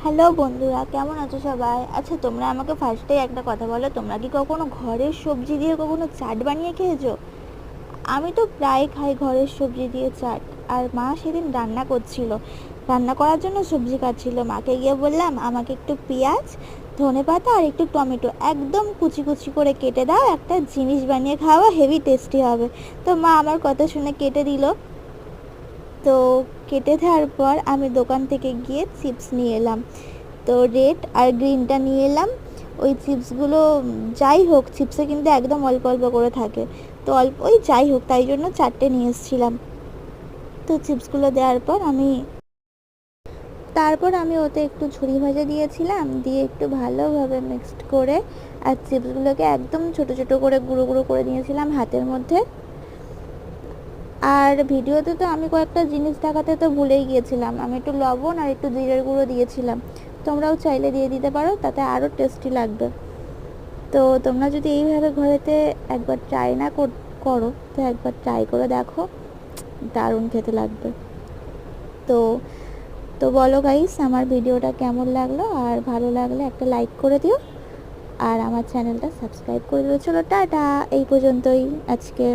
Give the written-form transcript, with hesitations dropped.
Hello বন্ধুরা, কেমন আছো সবাই? আচ্ছা, তোমরা আমাকে ফার্স্টেই একটা কথা বলো, তোমরা কি কখনো ঘরের সবজি দিয়ে কখনো চাট বানিয়ে খেয়েছো? আমি তো প্রায় খাই ঘরের সবজি দিয়ে চাট। আর মা সেদিন রান্না করছিল, রান্না করার জন্য সবজি কাটছিল। মাকে গিয়ে বললাম, আমাকে একটু পেঁয়াজ, ধনেপাতা আর একটু টমেটো একদম কুচি কুচি করে কেটে দাও, একটা জিনিস বানিয়ে খাওয়া, হেভি টেস্টি হবে। তো মা আমার কথা শুনে কেটে দিল। তো কেটে দেওয়ার পর আমি দোকান থেকে গিয়ে চিপস নিয়ে এলাম। তো রেড আর গ্রিনটা নিয়ে এলাম। ওই চিপসগুলো যাই হোক, চিপসে কিন্তু একদম অল্প অল্প করে থাকে। তো অল্প ওই যাই হোক, তাই জন্য চারটে নিয়ে এসেছিলাম। তো চিপসগুলো দেওয়ার পর তারপর আমি ওতে একটু ঝুরি ভাজা দিয়েছিলাম, দিয়ে একটু ভালোভাবে মিক্সড করে আর চিপসগুলোকে একদম ছোট ছোট করে গুঁড়ো গুঁড়ো করে নিয়েছিলাম হাতের মধ্যে। আর ভিডিওতে তো আমি কয়েকটা জিনিস দেখাতে তো ভুলেই গিয়েছিলাম, আমি একটু লবণ আর একটু জিরের গুঁড়ো দিয়েছিলাম। তোমরাও চাইলে দিয়ে দিতে পারো, তাতে আরও টেস্টি লাগবে। তো তোমরা যদি এইভাবে ঘরেতে একবার ট্রাই না করো, তো একবার ট্রাই করে দেখো, দারুণ খেতে লাগবে। তো তো বলো গাইস, আমার ভিডিওটা কেমন লাগলো, আর ভালো লাগলে একটা লাইক করে দিও, আর আমার চ্যানেলটা সাবস্ক্রাইব করে দিও। চলো টাটা, এই পর্যন্তই আজকে।